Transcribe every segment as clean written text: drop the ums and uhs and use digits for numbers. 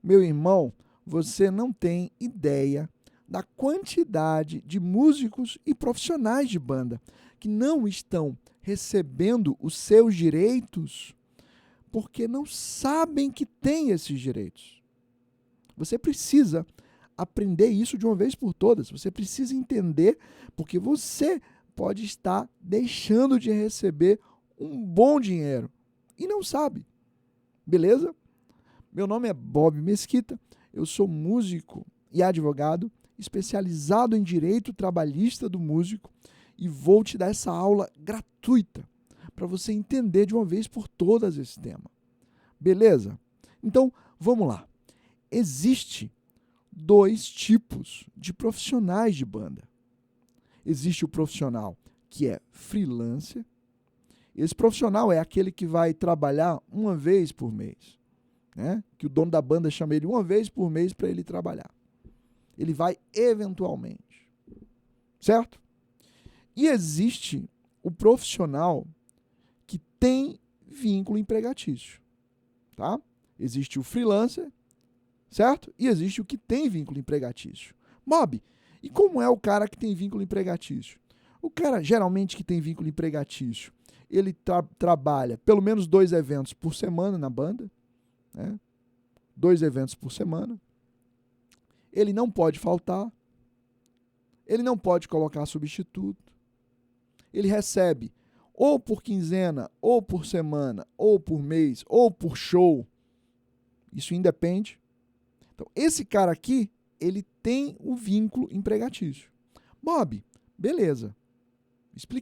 Meu irmão, você não tem ideia da quantidade de músicos e profissionais de banda que não estão recebendo os seus direitos porque não sabem que têm esses direitos. Você precisa aprender isso de uma vez por todas. Você precisa entender porque você pode estar deixando de receber um bom dinheiro e não sabe. Beleza? Meu nome é Bob Mesquita, eu sou músico e advogado, especializado em direito trabalhista do músico e vou te dar essa aula gratuita para você entender de uma vez por todas esse tema. Beleza? Então, vamos lá. Existe 2 tipos de profissionais de banda. Existe o profissional que é freelancer. Esse profissional é aquele que vai trabalhar uma vez por mês, né? Que o dono da banda chama ele uma vez por mês para ele trabalhar. Ele vai eventualmente, certo? E existe o profissional que tem vínculo empregatício, tá? Existe o freelancer, certo? E existe o que tem vínculo empregatício. Bob, e como é o cara que tem vínculo empregatício? O cara, geralmente, que tem vínculo empregatício, ele trabalha pelo menos 2 eventos por semana na banda, né? 2 eventos por semana. Ele não pode faltar. Ele não pode colocar substituto. Ele recebe ou por quinzena, ou por semana, ou por mês, ou por show. Isso independe. Então, esse cara aqui, ele tem o vínculo empregatício. Bob, beleza.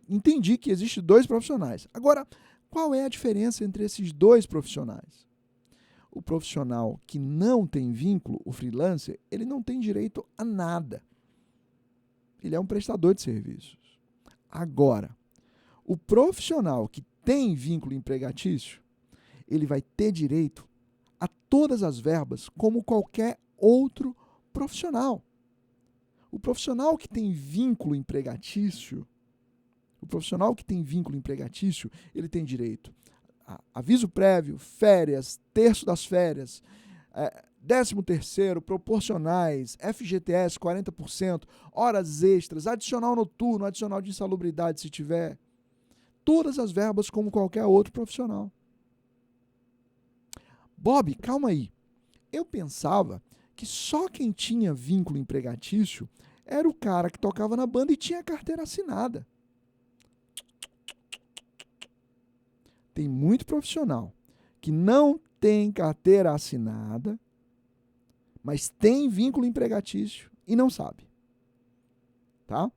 Entendi que existem 2 profissionais. Agora, qual é a diferença entre esses 2 profissionais? O profissional que não tem vínculo, o freelancer, ele não tem direito a nada. Ele é um prestador de serviços. Agora, o profissional que tem vínculo empregatício, ele vai ter direito a todas as verbas como qualquer outro profissional. O profissional que tem vínculo empregatício, ele tem direito a aviso prévio, férias, terço das férias, 13º, proporcionais, FGTS 40%, horas extras, adicional noturno, adicional de insalubridade se tiver. Todas as verbas como qualquer outro profissional. Bob, calma aí. Eu pensava que só quem tinha vínculo empregatício era o cara que tocava na banda e tinha carteira assinada. Tem muito profissional que não tem carteira assinada, mas tem vínculo empregatício e não sabe. Tá?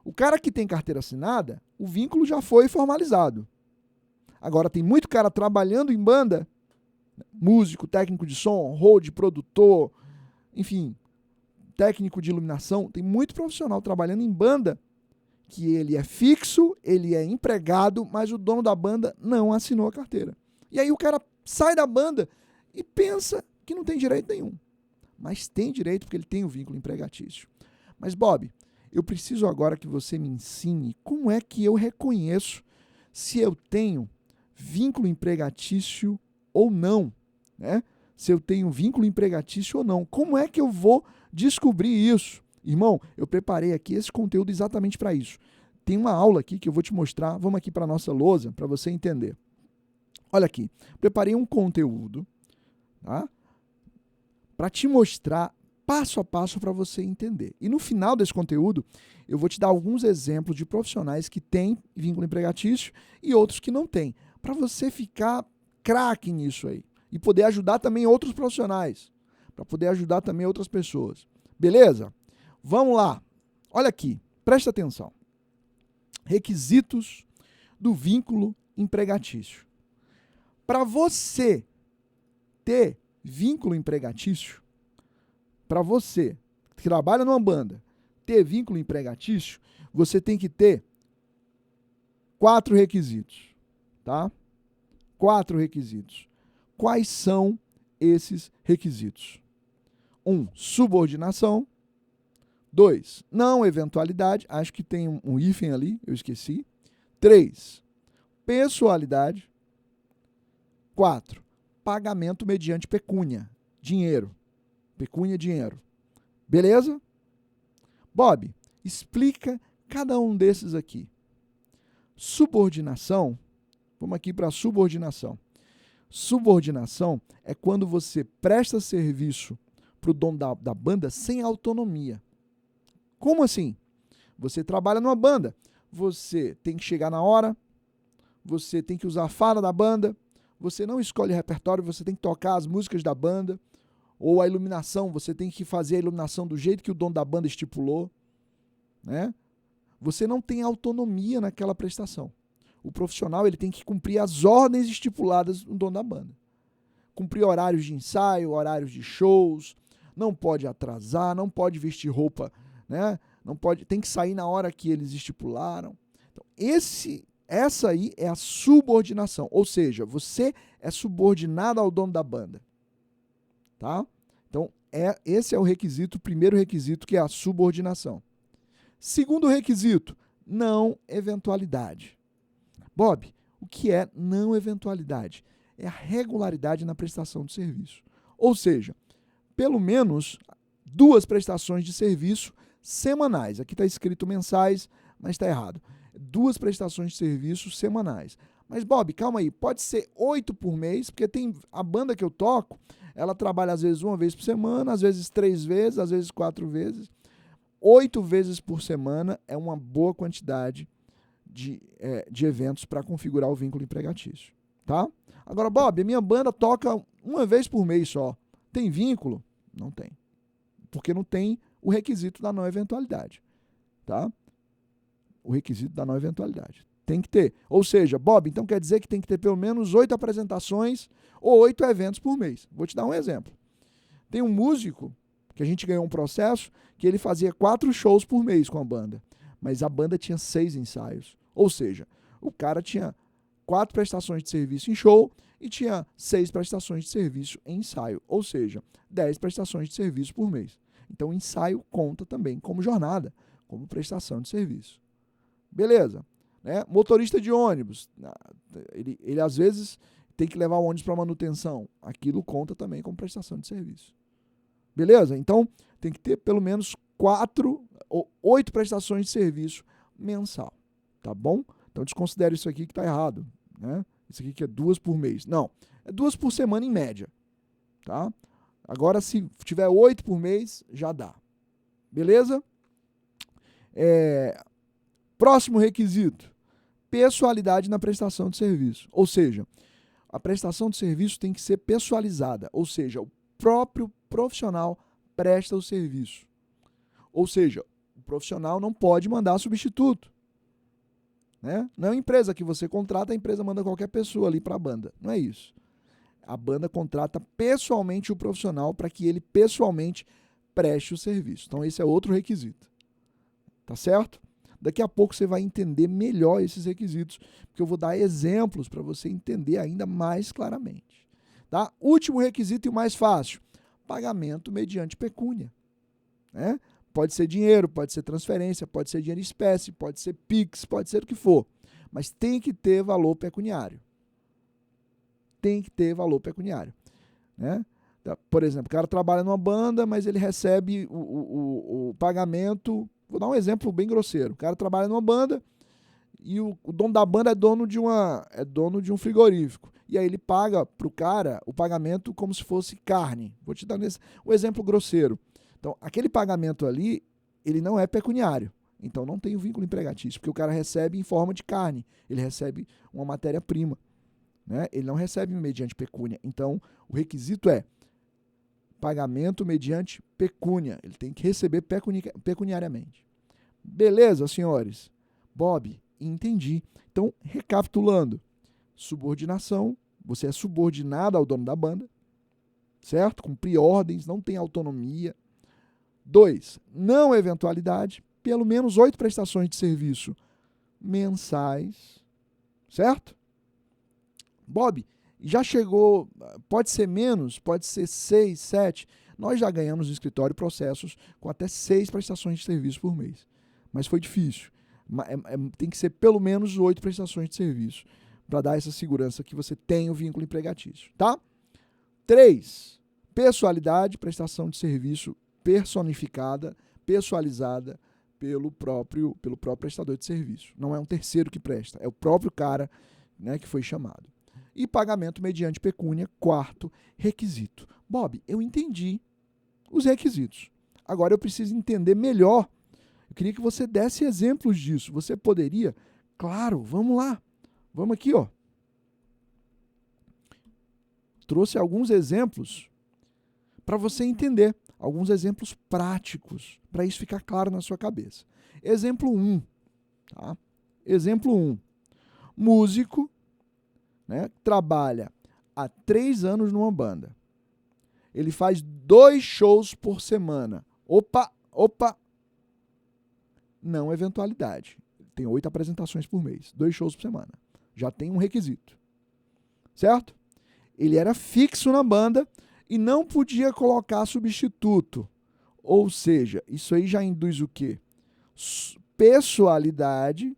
O cara que tem carteira assinada, o vínculo já foi formalizado. Agora, tem muito cara trabalhando em banda, músico, técnico de som, road, produtor, enfim, técnico de iluminação, tem muito profissional trabalhando em banda que ele é fixo, ele é empregado, mas o dono da banda não assinou a carteira. E aí o cara sai da banda e pensa que não tem direito nenhum. Mas tem direito porque ele tem o vínculo empregatício. Mas, Bob, eu preciso agora que você me ensine como é que eu reconheço se eu tenho vínculo empregatício ou não, né? Se eu tenho vínculo empregatício ou não. Como é que eu vou descobrir isso? Irmão, eu preparei aqui esse conteúdo exatamente para isso. Tem uma aula aqui que eu vou te mostrar. Vamos aqui para a nossa lousa para você entender. Olha aqui, preparei um conteúdo, tá? Para te mostrar passo a passo para você entender. E no final desse conteúdo, eu vou te dar alguns exemplos de profissionais que têm vínculo empregatício e outros que não têm, para você ficar craque nisso aí e poder ajudar também outros profissionais, para poder ajudar também outras pessoas. Beleza? Vamos lá. Olha aqui, presta atenção. Requisitos do vínculo empregatício. Para você ter vínculo empregatício, para você que trabalha numa banda, ter vínculo empregatício, você tem que ter 4 requisitos, tá? 4 requisitos. Quais são esses requisitos? 1, subordinação. 2, não eventualidade. Acho que tem um hífen ali, eu esqueci. 3, pessoalidade. 4, pagamento mediante pecúnia, dinheiro. Pecúnia, dinheiro. Beleza? Bob, explica cada um desses aqui. Subordinação, vamos aqui para a subordinação. Subordinação é quando você presta serviço para o dono da banda sem autonomia. Como assim? Você trabalha numa banda, você tem que chegar na hora, você tem que usar a fala da banda, você não escolhe repertório, você tem que tocar as músicas da banda, ou a iluminação, você tem que fazer a iluminação do jeito que o dono da banda estipulou, né? Você não tem autonomia naquela prestação. O profissional ele tem que cumprir as ordens estipuladas no dono da banda. Cumprir horários de ensaio, horários de shows, não pode atrasar, não pode vestir roupa, né? Não pode, tem que sair na hora que eles estipularam. Então, essa aí é a subordinação, ou seja, você é subordinado ao dono da banda. Tá? Então, esse é o requisito, o primeiro requisito, que é a subordinação. Segundo requisito, não eventualidade. Bob, o que é não eventualidade? É a regularidade na prestação de serviço. Ou seja, pelo menos 2 prestações de serviço semanais. Aqui está escrito mensais, mas está errado. 2 prestações de serviço semanais. Mas, Bob, calma aí, pode ser 8 por mês, porque tem a banda que eu toco, ela trabalha às vezes 1 vez por semana, às vezes 3 vezes, às vezes 4 vezes. 8 vezes por semana é uma boa quantidade de eventos para configurar o vínculo empregatício. Tá? Agora, Bob, a minha banda toca 1 vez por mês só. Tem vínculo? Não tem. Porque não tem o requisito da não eventualidade. Tá? O requisito da não eventualidade. Tem que ter. Ou seja, Bob, então quer dizer que tem que ter pelo menos 8 apresentações ou 8 eventos por mês. Vou te dar um exemplo. Tem um músico que a gente ganhou um processo que ele fazia 4 shows por mês com a banda, mas a banda tinha 6 ensaios. Ou seja, o cara tinha 4 prestações de serviço em show e tinha 6 prestações de serviço em ensaio. Ou seja, 10 prestações de serviço por mês. Então, o ensaio conta também como jornada, como prestação de serviço. Beleza. Né? Motorista de ônibus, ele às vezes tem que levar o ônibus para manutenção. Aquilo conta também como prestação de serviço. Beleza? Então, tem que ter pelo menos 4 ou 8 prestações de serviço mensal. Tá bom? Então, desconsidere isso aqui que está errado. Né? Isso aqui que é 2 por mês. Não, é 2 por semana em média. Tá? Agora, se tiver 8 por mês, já dá. Beleza? Próximo requisito. Pessoalidade na prestação de serviço. Ou seja, a prestação de serviço tem que ser pessoalizada. Ou seja, o próprio profissional presta o serviço. Ou seja, o profissional não pode mandar substituto. Né? Não é uma empresa que você contrata, a empresa manda qualquer pessoa ali para a banda. Não é isso. A banda contrata pessoalmente o profissional para que ele pessoalmente preste o serviço. Então, esse é outro requisito. Tá certo? Daqui a pouco você vai entender melhor esses requisitos, porque eu vou dar exemplos para você entender ainda mais claramente. Tá? Último requisito e o mais fácil, pagamento mediante pecúnia. Né? Pode ser dinheiro, pode ser transferência, pode ser dinheiro em espécie, pode ser Pix, pode ser o que for, mas tem que ter valor pecuniário. Tem que ter valor pecuniário. Né? Por exemplo, o cara trabalha numa banda, mas ele recebe o pagamento. Vou dar um exemplo bem grosseiro. O cara trabalha numa banda e o dono da banda é dono de um frigorífico. E aí ele paga para o cara o pagamento como se fosse carne. Vou te dar um exemplo grosseiro. Então, aquele pagamento ali, ele não é pecuniário. Então, não tem o vínculo empregatício, porque o cara recebe em forma de carne. Ele recebe uma matéria-prima. Né? Ele não recebe mediante pecúnia. Então, o requisito é pagamento mediante pecúnia. Ele tem que receber pecuniariamente. Beleza, senhores? Bob, entendi. Então, recapitulando. Subordinação. Você é subordinado ao dono da banda. Certo? Cumprir ordens, não tem autonomia. 2. Não eventualidade. Pelo menos 8 prestações de serviço mensais. Certo? Bob, já chegou, pode ser menos, pode ser 6, 7. Nós já ganhamos no escritório processos com até 6 prestações de serviço por mês. Mas foi difícil. Tem que ser pelo menos 8 prestações de serviço para dar essa segurança que você tem o vínculo empregatício. Tá? 3. Pessoalidade, prestação de serviço personificada, pessoalizada pelo próprio prestador de serviço. Não é um terceiro que presta, é o próprio cara, né, que foi chamado. E pagamento mediante pecúnia, quarto requisito. Bob, eu entendi os requisitos. Agora eu preciso entender melhor. Eu queria que você desse exemplos disso. Você poderia? Claro, vamos lá. Vamos aqui, ó. Trouxe alguns exemplos para você entender. Alguns exemplos práticos, para isso ficar claro na sua cabeça. Exemplo 1. Tá? Exemplo 1. Músico, né, trabalha há 3 anos numa banda. Ele faz 2 shows por semana. Opa! Não eventualidade. Tem 8 apresentações por mês. 2 shows por semana. Já tem um requisito. Certo? Ele era fixo na banda e não podia colocar substituto. Ou seja, isso aí já induz o quê? Pessoalidade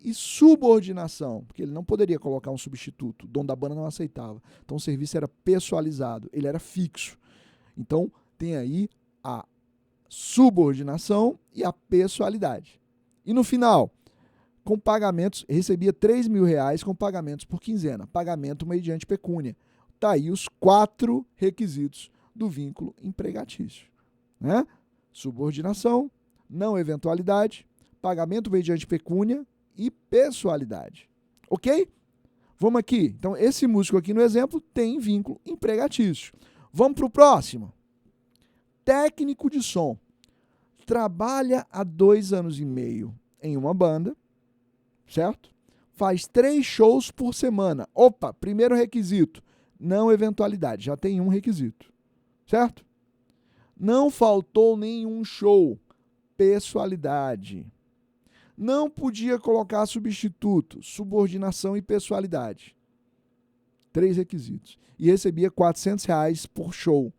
e subordinação, porque ele não poderia colocar um substituto, o dono da banda não aceitava. Então o serviço era pessoalizado, ele era fixo. Então tem aí a subordinação e a pessoalidade. E no final, com pagamentos, recebia R$3.000 com pagamentos por quinzena, pagamento mediante pecúnia. Está aí os 4 requisitos do vínculo empregatício. Né? Subordinação, não eventualidade, pagamento mediante pecúnia e pessoalidade. Ok? Vamos aqui. Então, esse músico aqui no exemplo tem vínculo empregatício. Vamos para o próximo. Técnico de som. Trabalha há 2 anos e meio em uma banda, certo? Faz 3 shows por semana. Opa, primeiro requisito, não eventualidade, já tem um requisito, certo? Não faltou nenhum show, pessoalidade. Não podia colocar substituto, subordinação e pessoalidade. 3 requisitos. E recebia R$400 por show.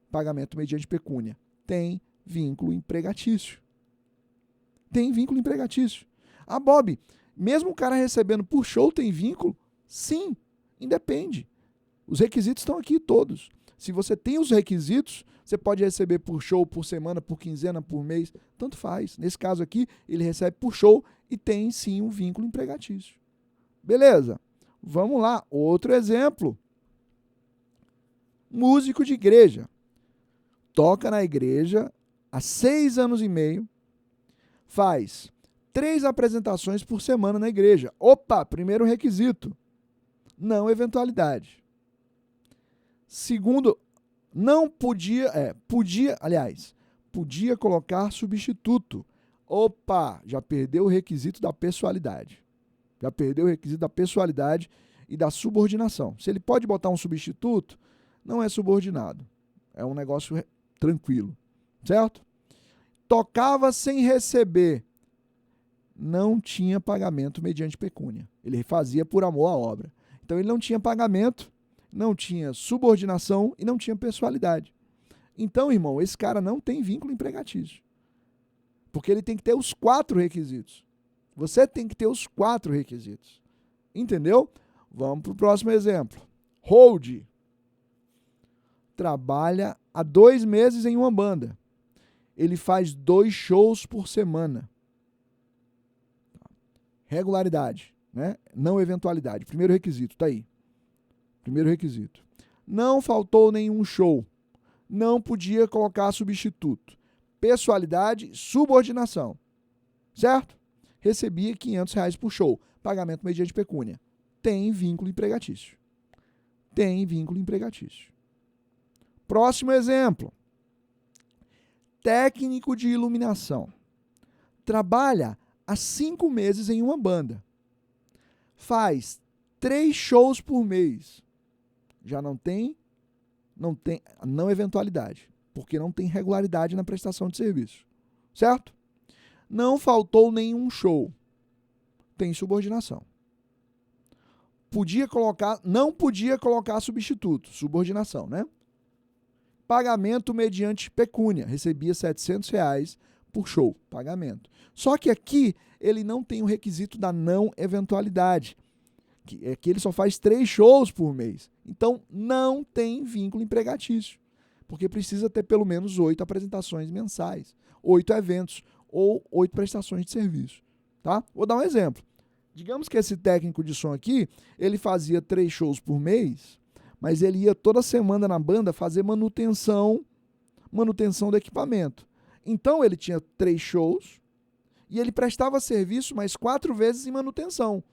Pagamento mediante pecúnia. Tem vínculo empregatício. Tem vínculo empregatício. Ah, Bob, mesmo o cara recebendo por show tem vínculo? Sim, independe. Os requisitos estão aqui todos. Se você tem os requisitos, você pode receber por show, por semana, por quinzena, por mês, tanto faz. Nesse caso aqui, ele recebe por show e tem sim um vínculo empregatício. Beleza? Vamos lá, outro exemplo. Músico de igreja. Toca na igreja há 6 anos e meio, faz 3 apresentações por semana na igreja. Opa, primeiro requisito, não eventualidade. Segundo, não podia, podia colocar substituto. Opa, já perdeu o requisito da pessoalidade. Já perdeu o requisito da pessoalidade e da subordinação. Se ele pode botar um substituto, não é subordinado. É um negócio tranquilo, certo? Tocava sem receber. Não tinha pagamento mediante pecúnia. Ele fazia por amor à obra. Então ele não tinha pagamento, não tinha subordinação e não tinha pessoalidade. Então, irmão, esse cara não tem vínculo empregatício. Porque ele tem que ter os 4 requisitos. Você tem que ter os 4 requisitos. Entendeu? Vamos para o próximo exemplo. Hold. Trabalha há 2 meses em uma banda. Ele faz 2 shows por semana. Regularidade, né? Não eventualidade. Primeiro requisito, está aí. Primeiro requisito. Não faltou nenhum show. Não podia colocar substituto. Pessoalidade, subordinação. Certo? Recebia R$500 por show. Pagamento mediante pecúnia. Tem vínculo empregatício. Tem vínculo empregatício. Próximo exemplo. Técnico de iluminação. Trabalha há 5 meses em uma banda. Faz 3 shows por mês. Já não eventualidade, porque não tem regularidade na prestação de serviço. Certo? Não faltou nenhum show. Tem subordinação. Não podia colocar substituto, subordinação, né? Pagamento mediante pecúnia, recebia R$700 por show, pagamento. Só que aqui ele não tem o requisito da não eventualidade, que ele só faz 3 shows por mês. Então, não tem vínculo empregatício, porque precisa ter pelo menos 8 apresentações mensais, 8 eventos ou 8 prestações de serviço. Tá? Vou dar um exemplo. Digamos que esse técnico de som aqui, ele fazia 3 shows por mês, mas ele ia toda semana na banda fazer manutenção do equipamento. Então, ele tinha 3 shows e ele prestava serviço mais 4 vezes em manutenção.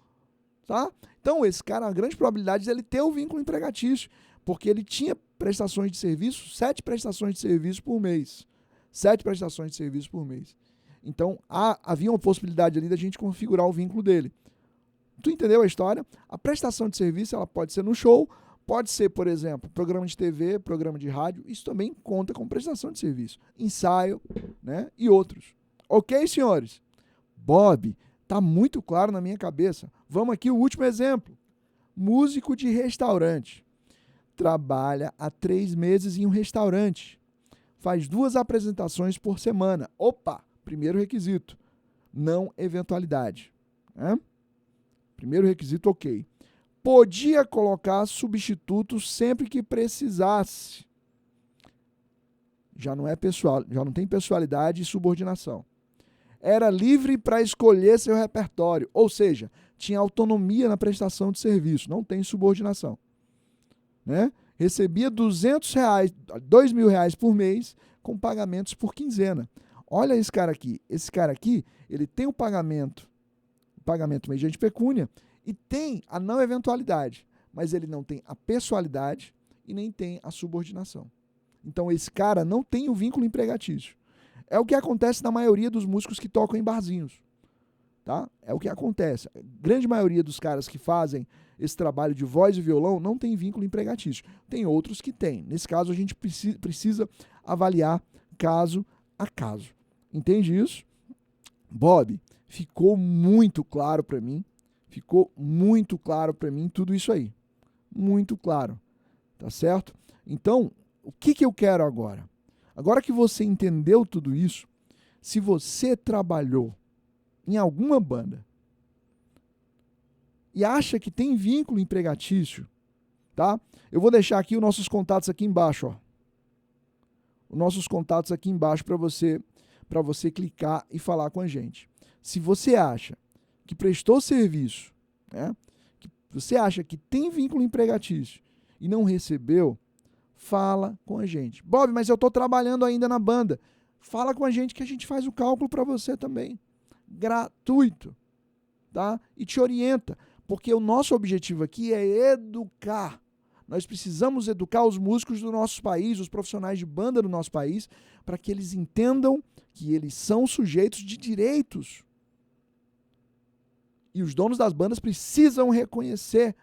Tá? Então, esse cara, a grande probabilidade de ele ter o vínculo empregatício, porque ele tinha prestações de serviço, 7 prestações de serviço por mês. 7 prestações de serviço por mês. Então, havia uma possibilidade ali da gente configurar o vínculo dele. Tu entendeu a história? A prestação de serviço, ela pode ser no show, pode ser, por exemplo, programa de TV, programa de rádio, isso também conta com prestação de serviço. Ensaio, né? E outros. Ok, senhores? Bob, tá muito claro na minha cabeça. Vamos aqui, o último exemplo. Músico de restaurante. Trabalha há 3 meses em um restaurante. Faz 2 apresentações por semana. Opa! Primeiro requisito. Não eventualidade. Né? Primeiro requisito, ok. Podia colocar substitutos sempre que precisasse. Já não tem pessoalidade e subordinação. Era livre para escolher seu repertório, ou seja, tinha autonomia na prestação de serviço, não tem subordinação. Né? Recebia R$200, R$2.000 por mês, com pagamentos por quinzena. Olha esse cara aqui. Esse cara aqui, ele tem o pagamento mediante pecúnia e tem a não eventualidade, mas ele não tem a pessoalidade e nem tem a subordinação. Então, esse cara não tem o vínculo empregatício. É o que acontece na maioria dos músicos que tocam em barzinhos. Tá? É o que acontece. A grande maioria dos caras que fazem esse trabalho de voz e violão não tem vínculo empregatício. Tem outros que têm. Nesse caso, a gente precisa avaliar caso a caso. Entende isso? Bob, ficou muito claro para mim. Ficou muito claro para mim tudo isso aí. Muito claro. Tá certo? Então, o que eu quero agora? Agora que você entendeu tudo isso, se você trabalhou em alguma banda e acha que tem vínculo empregatício, tá? Eu vou deixar aqui os nossos contatos aqui embaixo, ó. Os nossos contatos aqui embaixo para você clicar e falar com a gente. Se você acha que prestou serviço, né? Que você acha que tem vínculo empregatício e não recebeu, fala com a gente. Bob, mas eu estou trabalhando ainda na banda. Fala com a gente que a gente faz o cálculo para você também. Gratuito. Tá? E te orienta. Porque o nosso objetivo aqui é educar. Nós precisamos educar os músicos do nosso país, os profissionais de banda do nosso país, para que eles entendam que eles são sujeitos de direitos. E os donos das bandas precisam reconhecer.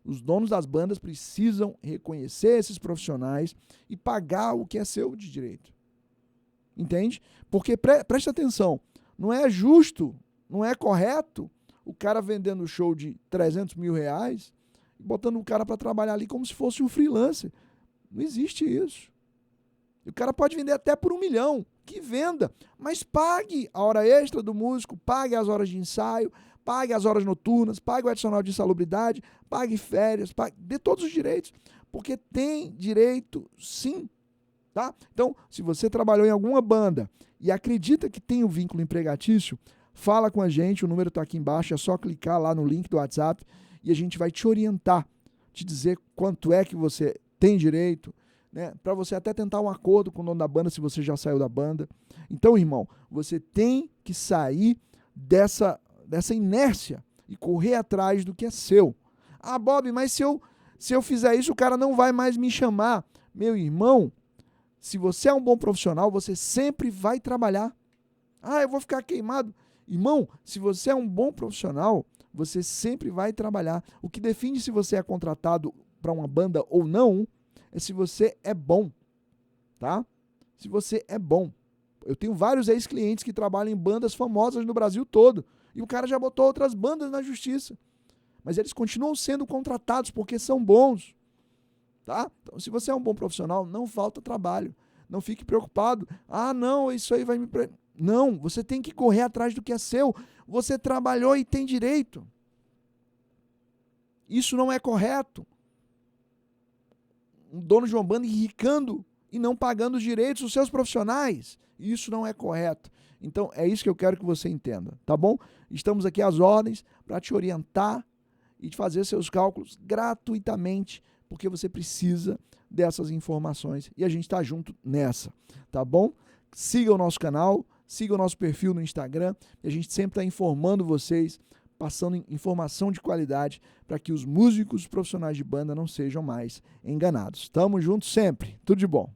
Os donos das bandas precisam reconhecer esses profissionais e pagar o que é seu de direito. Entende? Porque, preste atenção, não é justo, não é correto o cara vendendo show de R$300 mil e botando o cara para trabalhar ali como se fosse um freelancer. Não existe isso. E o cara pode vender até por R$1 milhão, que venda, mas pague a hora extra do músico, pague as horas de ensaio, pague as horas noturnas, pague o adicional de insalubridade, pague férias, dê todos os direitos, porque tem direito sim. Tá? Então, se você trabalhou em alguma banda e acredita que tem o vínculo empregatício, fala com a gente, o número está aqui embaixo, é só clicar lá no link do WhatsApp e a gente vai te orientar, te dizer quanto é que você tem direito, né? Para você até tentar um acordo com o dono da banda se você já saiu da banda. Então, irmão, você tem que sair dessa inércia e correr atrás do que é seu. Ah, Bob, mas se eu fizer isso, o cara não vai mais me chamar. Meu irmão, se você é um bom profissional, você sempre vai trabalhar. Ah, eu vou ficar queimado. Irmão, se você é um bom profissional, você sempre vai trabalhar. O que define se você é contratado para uma banda ou não é se você é bom. Tá? Se você é bom. Eu tenho vários ex-clientes que trabalham em bandas famosas no Brasil todo. E o cara já botou outras bandas na justiça. Mas eles continuam sendo contratados porque são bons. Tá? Então, se você é um bom profissional, não falta trabalho. Não fique preocupado. Ah, não, isso aí vai me... Não, você tem que correr atrás do que é seu. Você trabalhou e tem direito. Isso não é correto. Um dono de uma banda enricando e não pagando os direitos dos seus profissionais. Isso não é correto. Então, é isso que eu quero que você entenda, tá bom? Estamos aqui às ordens para te orientar e te fazer seus cálculos gratuitamente, porque você precisa dessas informações e a gente está junto nessa, tá bom? Siga o nosso canal, siga o nosso perfil no Instagram, e a gente sempre está informando vocês, passando informação de qualidade para que os músicos profissionais de banda não sejam mais enganados. Tamo junto sempre. Tudo de bom.